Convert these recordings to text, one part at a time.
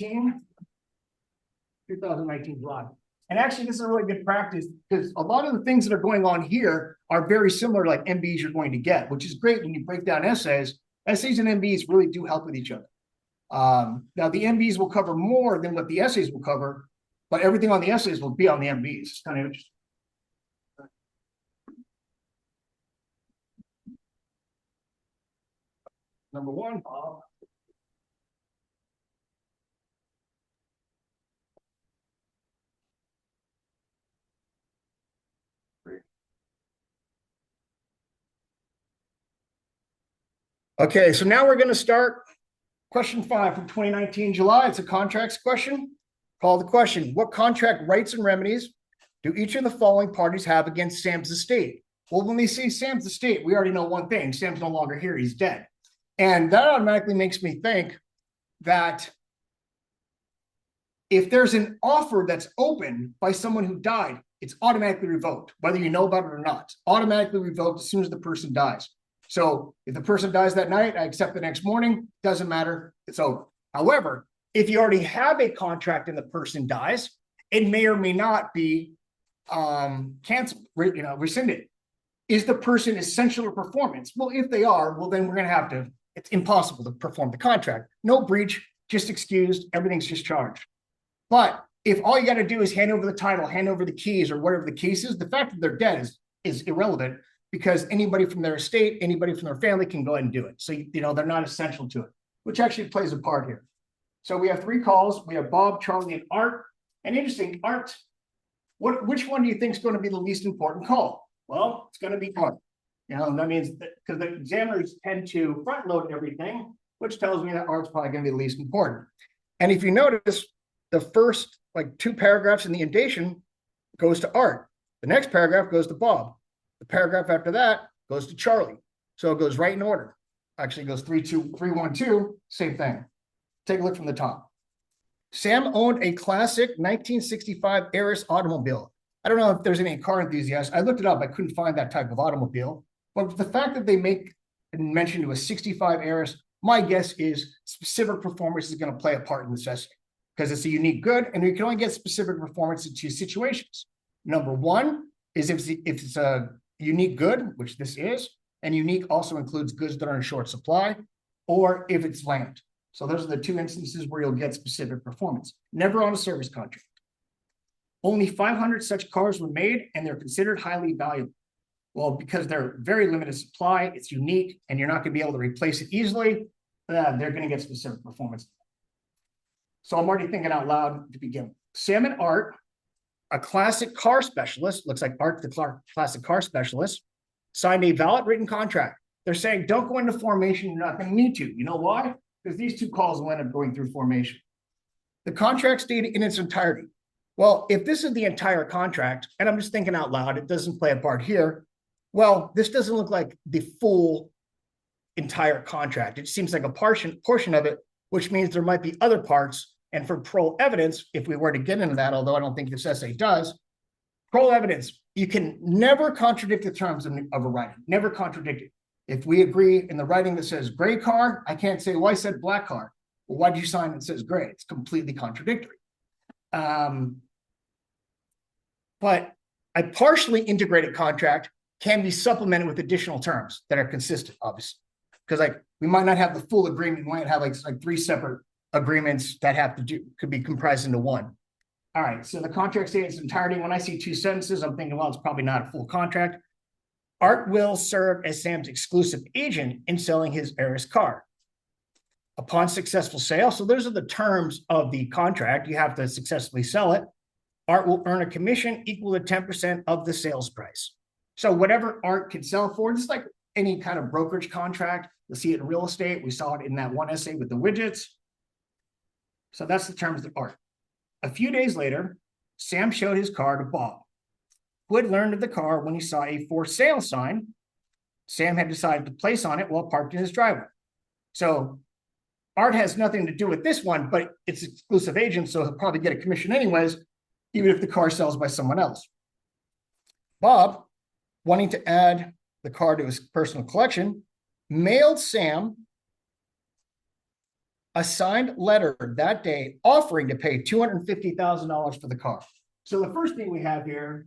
2019 July. And actually, this is a really good practice because a lot of the things that are going on here are very similar to like MBEs you're going to get, which is great when you break down essays. Essays and MBEs really do help with each other. Now, the MBEs will cover more than what the essays will cover, but everything on the essays will be on the MBEs. It's kind of interesting. Number one, Bob. Okay, so now we're going to start question 5 from 2019 July. It's a contracts question. Call the question: what contract rights and remedies do each of the following parties have against Sam's estate? Well, when we say Sam's estate, we already know one thing: Sam's no longer here; he's dead. And that automatically makes me think that if there's an offer that's open by someone who died, it's automatically revoked, whether you know about it or not. It's automatically revoked as soon as the person dies. So if the person dies that night, I accept the next morning, doesn't matter, it's over. However, if you already have a contract and the person dies, it may or may not be canceled, rescinded. Is the person essential to performance? Well, if they are, well, then we're going to have to, it's impossible to perform the contract. No breach, just excused, everything's just charged. But if all you got to do is hand over the title, hand over the keys, or whatever the case is, the fact that they're dead is irrelevant, because anybody from their estate, anybody from their family can go ahead and do it. So, they're not essential to it, which actually plays a part here. So we have 3 calls. We have Bob, Charlie, and Art. And interesting, Art, which one do you think is going to be the least important call? Well, it's going to be Art. That means because the examiners tend to front load everything, which tells me that Art's probably going to be the least important. And if you notice, the first 2 paragraphs in the indation goes to Art. The next paragraph goes to Bob. The paragraph after that goes to Charlie. So it goes right in order. Actually, it goes 3, 2, 3, 1, 2, same thing. Take a look from the top. Sam owned a classic 1965 Eris automobile. I don't know if there's any car enthusiasts. I looked it up. I couldn't find that type of automobile. But the fact that they make mention to a 65 Eris, my guess is specific performance is going to play a part in this essay because it's a unique good, and you can only get specific performance in 2 situations. Number one is if it's a unique good, which this is, and unique also includes goods that are in short supply, or if it's land. So those are the 2 instances where you'll get specific performance. Never on a service contract. Only 500 such cars were made, and they're considered highly valuable. Well, because they're very limited supply, it's unique, and you're not going to be able to replace it easily, they're going to get specific performance. So I'm already thinking out loud to begin with. Sam and Art, a classic car specialist, looks like Art, the classic car specialist, signed a valid written contract. They're saying, don't go into formation, you're not going to need to. You know why? Because these 2 calls will end up going through formation. The contract stated in its entirety. Well, if this is the entire contract, and I'm just thinking out loud, it doesn't play a part here. Well, this doesn't look like the full entire contract. It seems like a portion of it, which means there might be other parts. And for parole evidence, if we were to get into that, although I don't think this essay does, parole evidence, you can never contradict the terms of a writing, never contradict it. If we agree in the writing that says gray car, I can't say, well, I said black car. Well, why did you sign it says gray? It's completely contradictory. But a partially integrated contract can be supplemented with additional terms that are consistent, obviously. Because we might not have the full agreement. We might have like 3 separate agreements that could be comprised into one. All right, so the contract states its entirety. When I see 2 sentences, I'm thinking, well, it's probably not a full contract. Art will serve as Sam's exclusive agent in selling his Eris car. Upon successful sale, so those are the terms of the contract. You have to successfully sell it. Art will earn a commission equal to 10% of the sales price. So whatever Art can sell for, it's like any kind of brokerage contract. You'll see it in real estate. We saw it in that one essay with the widgets. So that's the terms of Art. A few days later, Sam showed his car to Bob, who had learned of the car when he saw a for sale sign Sam had decided to place on it while parked in his driveway. So Art has nothing to do with this one, but it's exclusive agent, so he'll probably get a commission anyways, even if the car sells by someone else. Bob, wanting to add the car to his personal collection, mailed Sam a signed letter that day offering to pay $250,000 for the car. So the first thing we have here,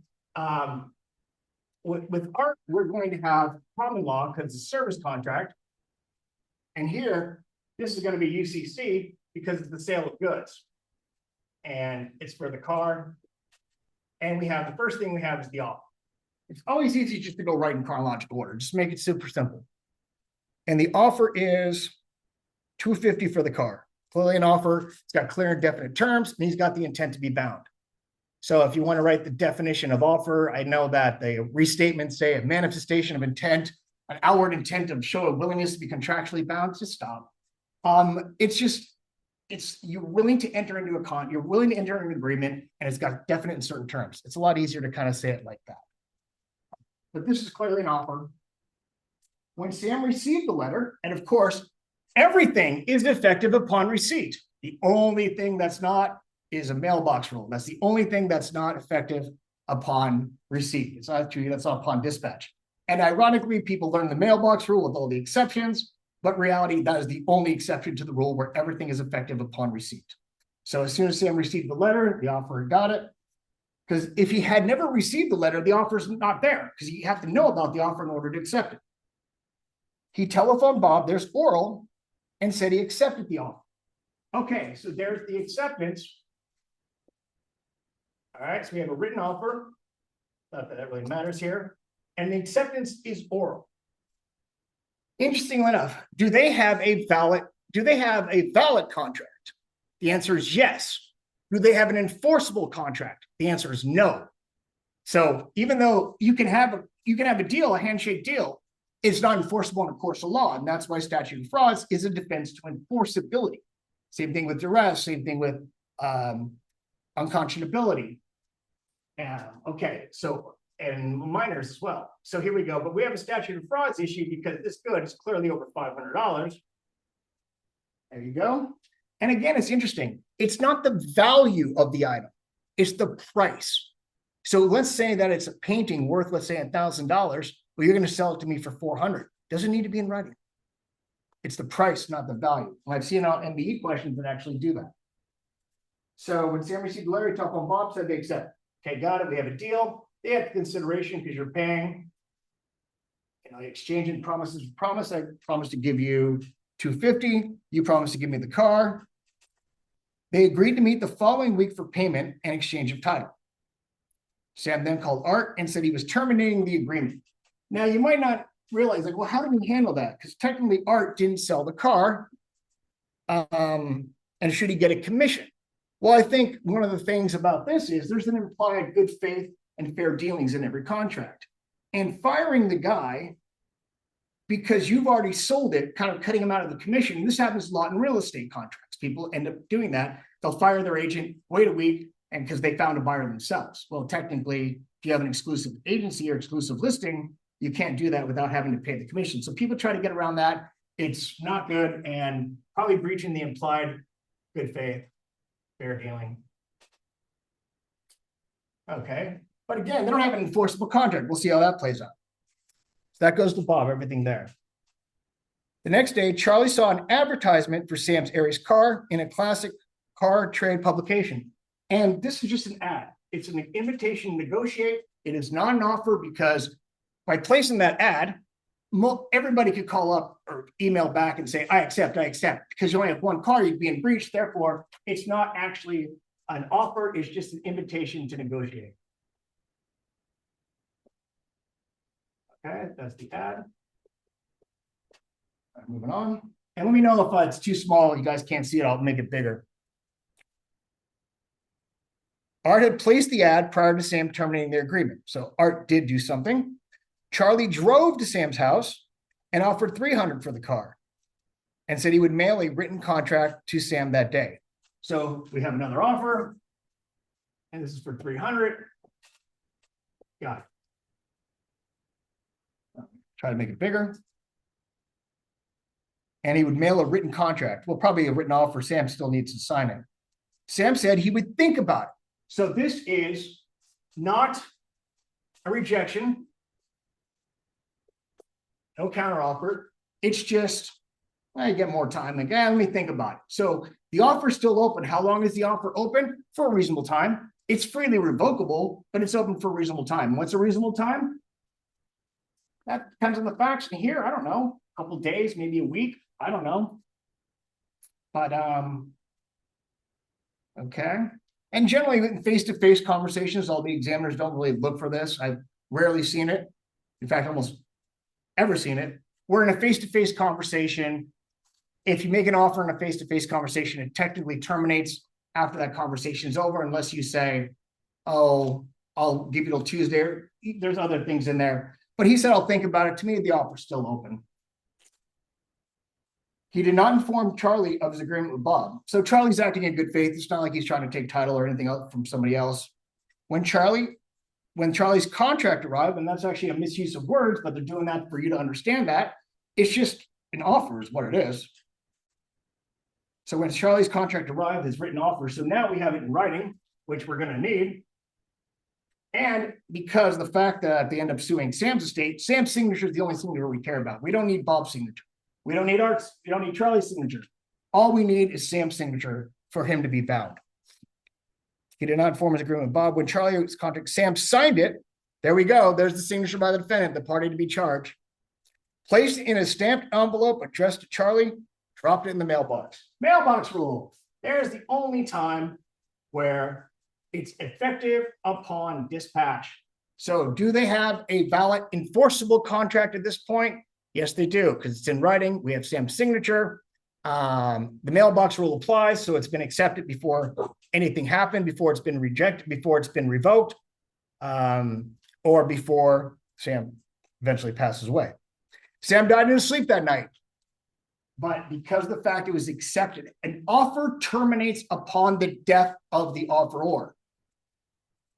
with Art, we're going to have common law because it's a service contract. And here, this is going to be UCC because it's the sale of goods. And it's for the car. And we have, the first thing we have is the offer. It's always easy just to go right in chronological order. Just make it super simple. And the offer is $250 for the car. Clearly an offer. It's got clear and definite terms, and he's got the intent to be bound. So if you want to write the definition of offer, I know that the restatements say a manifestation of intent, an outward intent of show a willingness to be contractually bound. Just stop. It's you're willing to enter into you're willing to enter into an agreement, and it's got definite and certain terms. It's a lot easier to kind of say it like that. But this is clearly an offer. When Sam received the letter, and of course, everything is effective upon receipt. The only thing that's not is a mailbox rule. That's the only thing that's not effective upon receipt. It's not true. That's not upon dispatch. And ironically, people learn the mailbox rule with all the exceptions, but in reality, that is the only exception to the rule where everything is effective upon receipt. So as soon as Sam received the letter, the offeror got it. Because if he had never received the letter, the offer's not there, because you have to know about the offer in order to accept it. He telephoned Bob, there's oral, and said he accepted the offer. Okay, so there's the acceptance. All right, so we have a written offer. Not that really matters here. And the acceptance is oral. Interestingly enough, do they have a valid contract? The answer is yes. Do they have an enforceable contract? The answer is no. So even though you can have a deal, a handshake deal, it's not enforceable in a course of law, and that's why statute of frauds is a defense to enforceability. Same thing with duress, same thing with unconscionability. Okay, so and minors as well. So here we go. But we have a statute of frauds issue because this good is clearly over $500. There you go. And again, it's interesting. It's not the value of the item. It's the price. So let's say that it's a painting worth, let's say, $1,000. Well, you're going to sell it to me for $400. Doesn't need to be in writing. It's the price, not the value. And I've seen on MBE questions that actually do that. So when Sam received the letter, he talked on Bob, said they accept. Okay, got it. We have a deal. They have consideration because you're paying. Exchanging promises. Promise. I promised to give you $250. You promised to give me the car. They agreed to meet the following week for payment and exchange of title. Sam then called Art and said he was terminating the agreement. Now, you might not realize, like, well, how did we handle that? Because technically, Art didn't sell the car. And should he get a commission? Well, I think one of the things about this is there's an implied good faith and fair dealings in every contract. And firing the guy because you've already sold it, kind of cutting him out of the commission. This happens a lot in real estate contracts. People end up doing that. They'll fire their agent, wait a week, and because they found a buyer themselves. Well, technically, if you have an exclusive agency or exclusive listing, you can't do that without having to pay the commission. So people try to get around that. It's not good and probably breaching the implied good faith, fair dealing. Okay. But again, they don't have an enforceable contract. We'll see how that plays out. So that goes to Bob, everything there. The next day, Charlie saw an advertisement for Sam's Aries car in a classic car trade publication. And this is just an ad. It's an invitation to negotiate. It is not an offer because by placing that ad, everybody could call up or email back and say, I accept. Because you only have one car, you'd be in breach. Therefore, it's not actually an offer. It's just an invitation to negotiate. Okay, that's the ad. All right, moving on. And let me know if it's too small, you guys can't see it, I'll make it bigger. Art had placed the ad prior to Sam terminating their agreement. So Art did do something. Charlie drove to Sam's house and offered $300 for the car and said he would mail a written contract to Sam that day. So we have another offer, and this is for $300. Got it. Try to make it bigger. And he would mail a written contract. Well, probably a written offer. Sam still needs to sign it. Sam said he would think about it. So this is not a rejection. No counteroffer. It's just I get more time. Like, let me think about it. So the offer is still open. How long is the offer open? For a reasonable time. It's freely revocable, but it's open for a reasonable time. What's a reasonable time? That depends on the facts. And here, I don't know, a couple days, maybe a week. I don't know. But okay. And generally, in face-to-face conversations, all the examiners don't really look for this. I've rarely seen it. In fact, almost ever seen it. We're in a face-to-face conversation. If you make an offer in a face-to-face conversation, it technically terminates after that conversation is over, unless you say, oh, I'll give you till Tuesday. There's other things in there. But he said, I'll think about it. To me, the offer's still open. He did not inform Charlie of his agreement with Bob. So Charlie's acting in good faith. It's not like he's trying to take title or anything else from somebody else. When Charlie's contract arrived, and that's actually a misuse of words, but they're doing that for you to understand that, it's just an offer is what it is. So when Charlie's contract arrived, his written offer, so now we have it in writing, which we're going to need. And because the fact that they end up suing Sam's estate, Sam's signature is the only signature we care about. We don't need Bob's signature. We don't need Art's, we don't need Charlie's signature. All we need is Sam's signature for him to be bound. He did not inform his agreement with Bob. When Charlie's contract, Sam signed it. There we go. There's the signature by the defendant, the party to be charged. Placed in a stamped envelope addressed to Charlie, dropped it in the mailbox. Mailbox rule. There's the only time where it's effective upon dispatch. So do they have a valid enforceable contract at this point? Yes, they do, because it's in writing. We have Sam's signature. The mailbox rule applies, so it's been accepted before anything happened, before it's been rejected, before it's been revoked, or before Sam eventually passes away. Sam died in his sleep that night. But because of the fact it was accepted, an offer terminates upon the death of the offeror.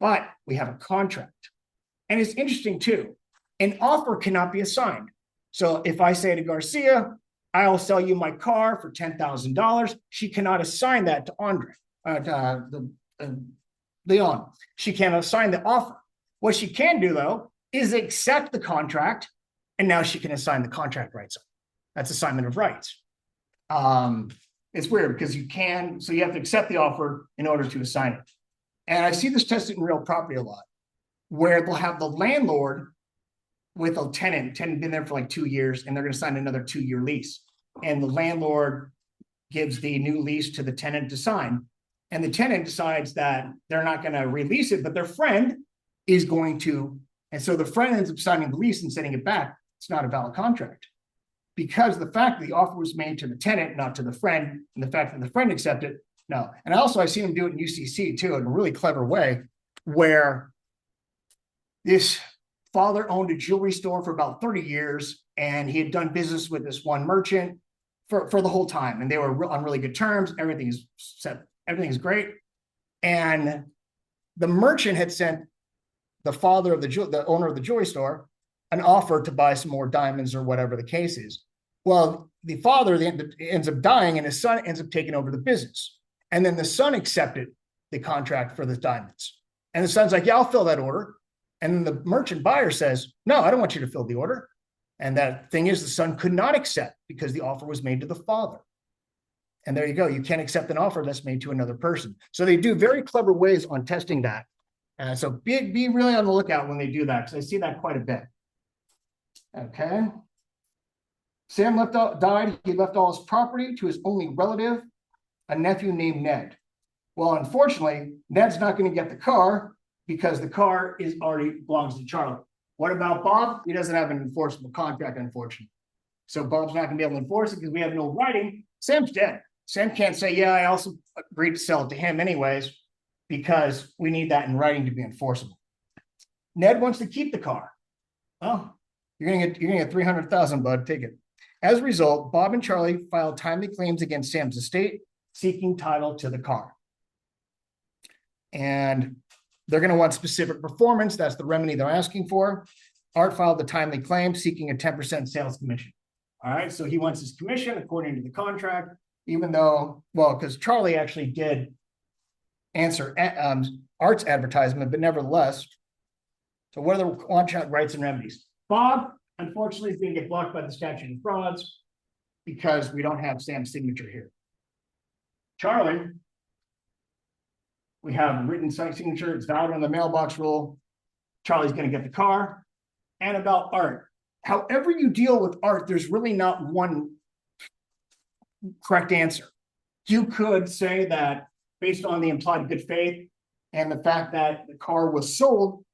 But we have a contract. And it's interesting too, an offer cannot be assigned. So if I say to Garcia, I'll sell you my car for $10,000, she cannot assign that to Leon. She can't assign the offer. What she can do, though, is accept the contract, and now she can assign the contract rights. That's assignment of rights. It's weird because you can, so you have to accept the offer in order to assign it. And I see this tested in real property a lot, where they'll have the landlord with a tenant been there for like 2 years, and they're going to sign another 2-year lease. And the landlord gives the new lease to the tenant to sign. And the tenant decides that they're not going to release it, but their friend is going to. And so the friend ends up signing the lease and sending it back. It's not a valid contract. Because the fact that the offer was made to the tenant, not to the friend, and the fact that the friend accepted, no. And also I've seen him do it in UCC too, in a really clever way, where this father owned a jewelry store for about 30 years, and he had done business with this one merchant for the whole time. And they were on really good terms. Everything is set. Everything's great. And the merchant had sent the father of the owner of the jewelry store an offer to buy some more diamonds or whatever the case is. Well, the father ends up dying, and his son ends up taking over the business. And then the son accepted the contract for the diamonds. And the son's like, yeah, I'll fill that order. And then the merchant buyer says, no, I don't want you to fill the order. And that thing is, the son could not accept because the offer was made to the father. And there you go. You can't accept an offer that's made to another person. So they do very clever ways on testing that. So be really on the lookout when they do that, because I see that quite a bit. Okay. Sam died. He left all his property to his only relative, a nephew named Ned. Well, unfortunately, Ned's not going to get the car because the car already belongs to Charlie. What about Bob? He doesn't have an enforceable contract, unfortunately. So Bob's not going to be able to enforce it because we have no writing. Sam's dead. Sam can't say, yeah, I also agreed to sell it to him anyways, because we need that in writing to be enforceable. Ned wants to keep the car. Oh, you're gonna get $300,000, bud. Take it. As a result, Bob and Charlie filed timely claims against Sam's estate, seeking title to the car. And they're going to want specific performance. That's the remedy they're asking for. Art filed the timely claim, seeking a 10% sales commission. All right, so he wants his commission according to the contract, even though, well, because Charlie actually did answer Art's advertisement, but nevertheless. So what are the contract rights and remedies? Bob, unfortunately, is going to get blocked by the statute of frauds. because we don't have Sam's signature here. Charlie, we have written signature, it's valid on the mailbox rule. Charlie's going to get the car. And about Art. However you deal with Art, there's really not one correct answer. You could say that based on the implied good faith and the fact that the car was sold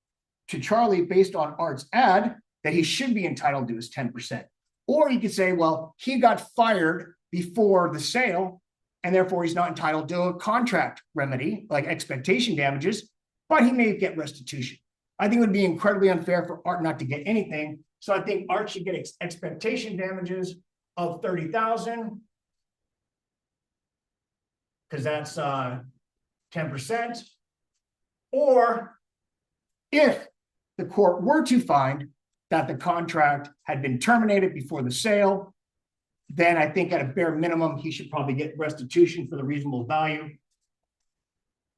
to Charlie based on Art's ad, that he should be entitled to his 10%. Or you could say, well, he got fired before the sale, and therefore he's not entitled to a contract remedy like expectation damages, but he may get restitution. I think it would be incredibly unfair for Art not to get anything. So I think Art should get expectation damages of $30,000, because that's 10%. Or if the court were to find that the contract had been terminated before the sale, then I think at a bare minimum, he should probably get restitution for the reasonable value.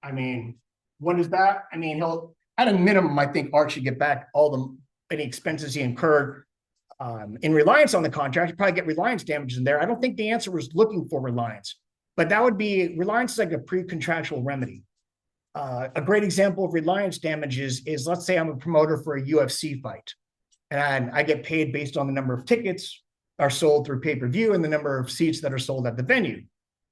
I mean, what is that? I mean, he'll, at a minimum, I think Art should get back all any expenses he incurred in reliance on the contract. He'd probably get reliance damages in there. I don't think the answer was looking for reliance, but that would be, reliance is like a pre-contractual remedy. A great example of reliance damages is, let's say I'm a promoter for a UFC fight, and I get paid based on the number of tickets are sold through pay-per-view and the number of seats that are sold at the venue.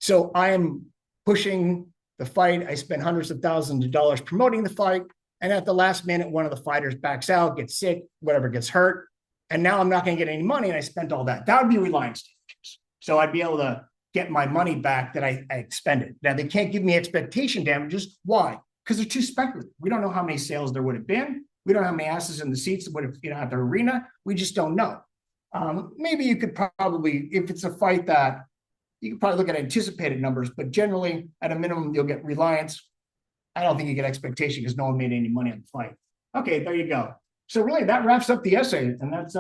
So I am pushing the fight. I spend hundreds of thousands of dollars promoting the fight. And at the last minute, one of the fighters backs out, gets sick, whatever, gets hurt. And now I'm not going to get any money, and I spent all that. That would be reliance damages. So I'd be able to get my money back that I expended. Now, they can't give me expectation damages. Why? Because they're too speculative. We don't know how many sales there would have been. We don't know how many asses in the seats would have, at the arena. We just don't know. Maybe you could probably, if it's a fight that you could probably look at anticipated numbers, but generally at a minimum, you'll get reliance. I don't think you get expectation because no one made any money on the fight. Okay, there you go. So really that wraps up the essay, and that's